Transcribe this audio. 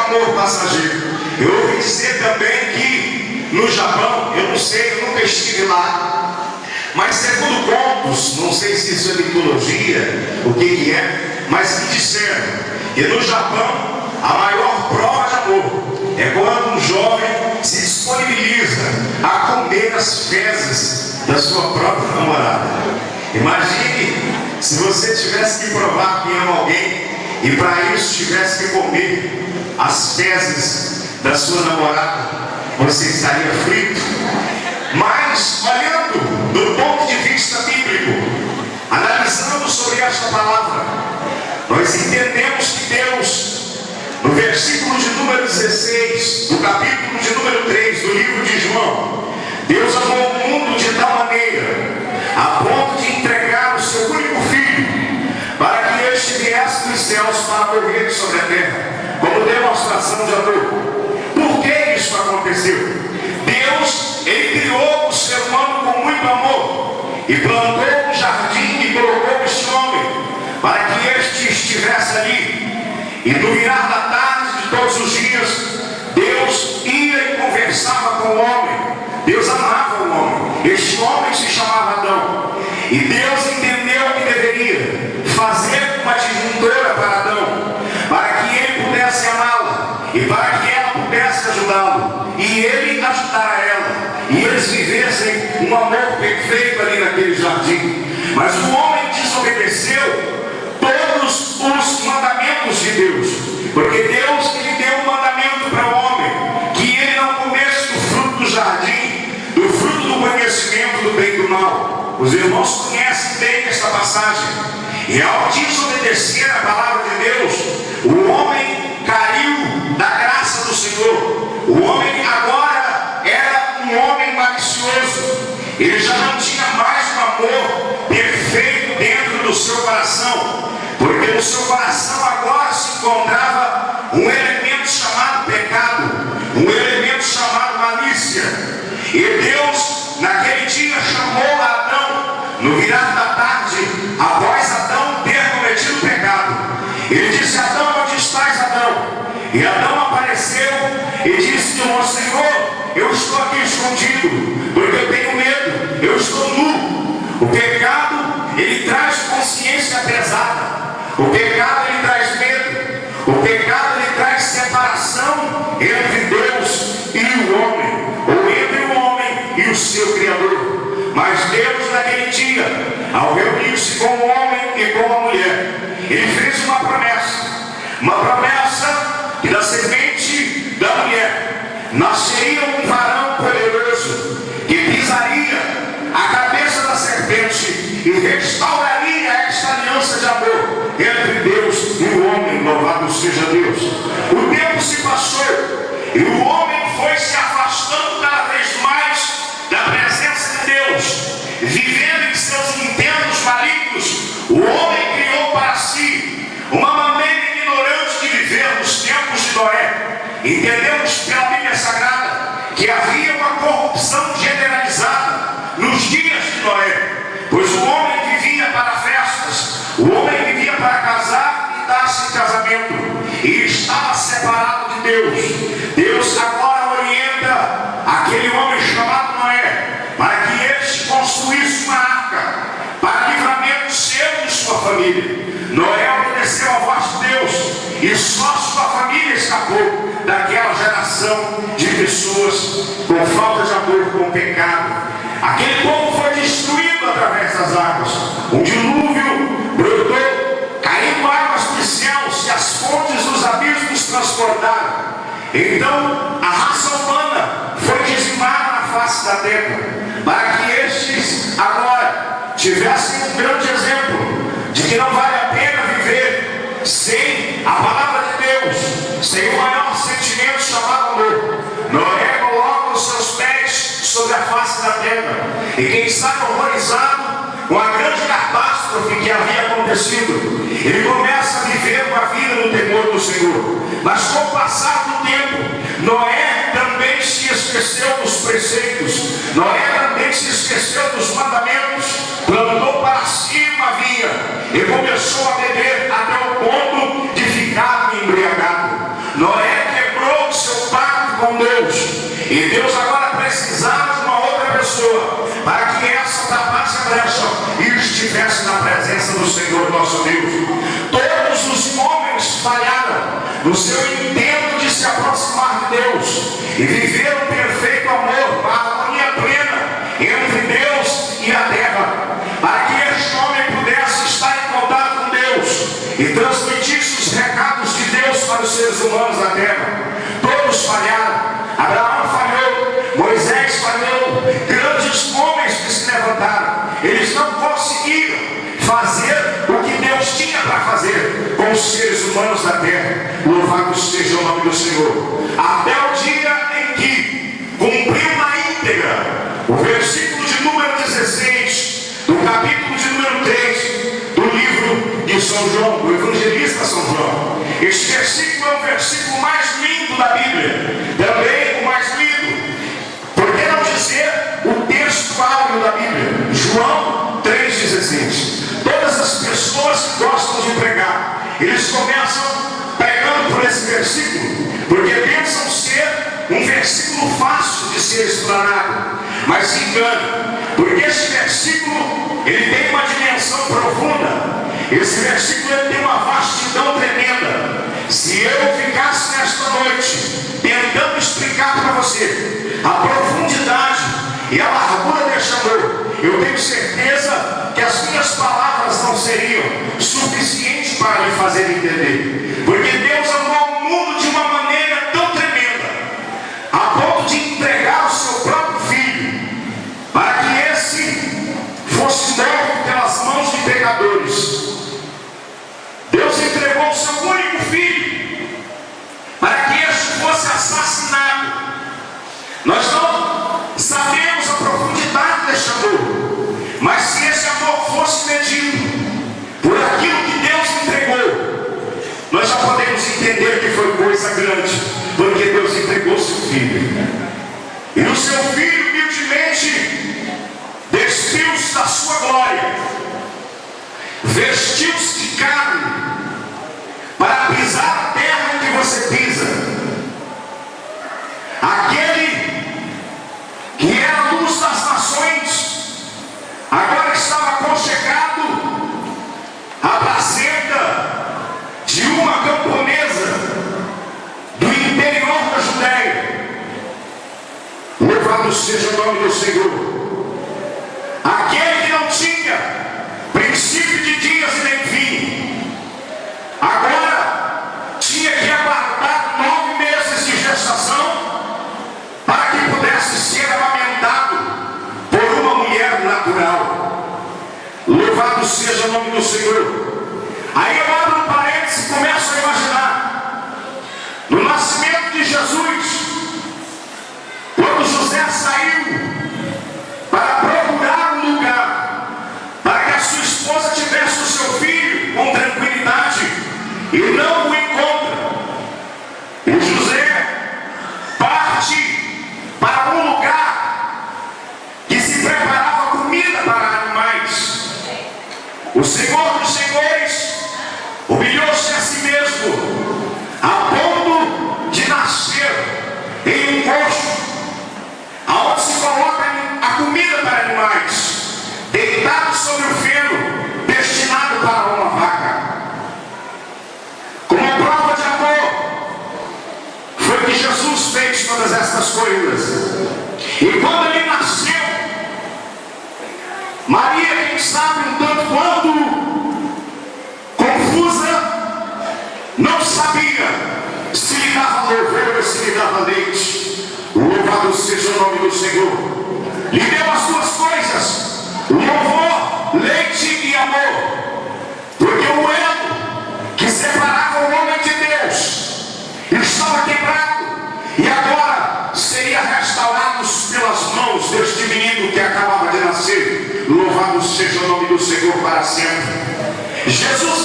amor passageiro. Eu ouvi dizer também que no Japão, eu não sei, eu nunca estive lá, mas segundo contos, não sei se isso é mitologia, o que é, mas me disseram que no Japão a maior prova de amor é quando um jovem se disponibiliza a comer as fezes da sua própria namorada. Imagine se você tivesse que provar que ama alguém e para isso tivesse que comer as fezes da sua namorada, você estaria frito. Mas olhando do ponto de vista bíblico, analisando sobre esta palavra, nós entendemos que Deus, no versículo de número 16 do capítulo de número 3 do livro de João, Deus amou o mundo de tal maneira a ponto de entregar o seu único filho para que este viesse dos céus para morrer sobre a terra como demonstração de amor. Por que isso aconteceu? Deus, Ele criou o ser humano com muito amor e plantou um jardim e colocou este homem para que este estivesse ali. E no virar da tarde de todos os dias, Deus ia e conversava com o homem. Deus amava o homem. Este homem se chamava Adão. E Deus entendeu que deveria fazer uma disjuntora para Adão, para que ele pudesse amá-la e para que ela pudesse ajudá-lo e ele ajudar a ela, e eles vivessem um amor perfeito ali naquele jardim. Mas o homem desobedeceu todos os mandamentos de Deus, porque Deus, Ele deu um mandamento para o homem, que ele não comesse do fruto do jardim, do fruto do conhecimento do bem e do mal. Os irmãos conhecem bem esta passagem. E ao desobedecer a palavra de Deus, o homem caiu da graça do Senhor. O homem agora era um homem malicioso. Ele já não tinha mais um amor perfeito dentro do seu coração, porque no seu coração agora se encontrava um elemento chamado pecado, um elemento chamado malícia. E Deus naquele dia chamou a Adão no virar da tarde, após Adão ter cometido o pecado. Ele disse: Adão, onde estás, Adão? E Adão apareceu e disse: Ó Senhor, eu estou aqui escondido, porque eu tenho medo, eu estou nu. O pecado, ele traz consciência pesada. O pecado, ele traz medo. O pecado, ele traz separação entre Deus e o homem, ou entre o homem e o seu Criador. Mas Deus, naquele dia, ao reunir-se com o homem e com a mulher, Ele fez uma promessa que da semente da mulher nasceria um varão poderoso, que pisaria a cabeça da serpente e restauraria esta aliança de amor entre Deus e o homem. Louvado seja Deus. O tempo se passou e o homem foi se afastando cada vez mais da presença de Deus, vivendo em seus intentos malignos. O homem criou para si uma maneira ignorante de viver nos tempos de Noé. Entendemos pela Bíblia Sagrada que havia uma corrupção generalizada nos dias de Noé, pois o homem vivia para festas, o homem vivia para casar e dar-se em casamento, e estava separado de Deus. Deus agora orienta aquele homem chamado Noé para que este construísse uma arca para livramento seu e sua família. Noé obedeceu a voz de Deus e só sua família escapou daquela geração de pessoas com falta de amor, com pecado. Aquele povo foi destruído através das águas. Um dilúvio brotou, caindo águas dos céus e as fontes dos abismos transportaram. Então a raça humana foi dizimada na face da terra, para que estes agora tivessem um grande exemplo de que não vale a pena viver sem a palavra de Deus, sem o maior sentimento chamado amor. Noé coloca os seus pés sobre a face da terra, e quem sabe horrorizado com a grande catástrofe que havia acontecido, ele começa a viver uma vida no temor do Senhor. Mas com o passar do tempo, Noé também se esqueceu dos preceitos, Noé também se esqueceu dos mandamentos, plantou para si uma vinha e começou a beber até o ponto de ficar embriagado. Noé com Deus. E Deus agora precisava de uma outra pessoa para que essa tapasse a brecha e estivesse na presença do Senhor nosso Deus. Todos os homens falharam no seu intento de se aproximar de Deus e viver um perfeito amor, uma harmonia plena entre Deus e a terra, para que este homem pudesse estar em contato com Deus e transmitisse os recados de Deus para os seres humanos da terra. Todos falharam. Abraão falhou, Moisés falhou, grandes homens que se levantaram, eles não conseguiram fazer o que Deus tinha para fazer com os seres humanos da terra. Louvado seja o nome do Senhor. Até o dia em que cumpriu na íntegra o versículo de número 16 do capítulo de número 3 do livro de São João, do evangelista São João. Este versículo é o versículo mais lindo da Bíblia, também o mais lido, por que não dizer o texto áureo da Bíblia, João 3,16. Todas as pessoas que gostam de pregar, eles começam pregando por esse versículo, porque pensam ser um versículo fácil de ser explanado, mas se enganam, porque esse versículo ele tem uma dimensão profunda. Esse versículo ele tem uma vastidão tremenda. Se eu ficasse nesta noite tentando explicar para você a profundidade e a largura deste amor, eu tenho certeza que as minhas palavras não seriam suficientes para lhe fazer entender. Porque Deus amou o mundo de uma maneira tão tremenda, a ponto de entregar o seu próprio Filho, para que esse fosse morto pelas mãos de pecadores. Deus entregou o seu único Filho, para que este fosse assassinado. Nós não sabemos a profundidade deste amor, mas se esse amor fosse medido por aquilo que Deus entregou, nós já podemos entender que foi coisa grande, porque Deus entregou o seu Filho. E o seu Filho humildemente despiu-se da sua glória, vestiu-se de carne, para pisar a terra em que você pisa. Aquele que era a luz das nações, agora estava aconchegado à placenta de uma camponesa do interior da Judéia. Louvado seja o nome do Senhor. Aquele que não tinha princípio de dias e nem fim, agora tinha que aguardar 9 meses de gestação para que pudesse ser amamentado por uma mulher natural. Louvado seja o nome do Senhor. Aí eu abro um parênteses e começo a imaginar no nascimento de Jesus, quando José saiu para procurar um lugar para que a sua esposa tivesse o seu filho com tranquilidade, e não o encontra. E José parte para um lugar que se preparava comida para animais. O Senhor dos Senhores humilhou-se a si mesmo, a ponto de nascer em um coxo, aonde se coloca a comida para animais, deitado sobre o feno destinado para uma vaca. Como prova de amor, foi que Jesus fez todas estas coisas. E quando ele nasceu, Maria, quem sabe um tanto quanto confusa, não sabia se lhe dava louvor ou se lhe dava leite. Louvado seja o nome do Senhor. Lhe deu as duas coisas: louvor, leite e amor. Porque o elo que separava o homem de Deus estava quebrado, e agora seria restaurado pelas mãos deste menino que acabava de nascer. Louvado seja o nome do Senhor para sempre. Jesus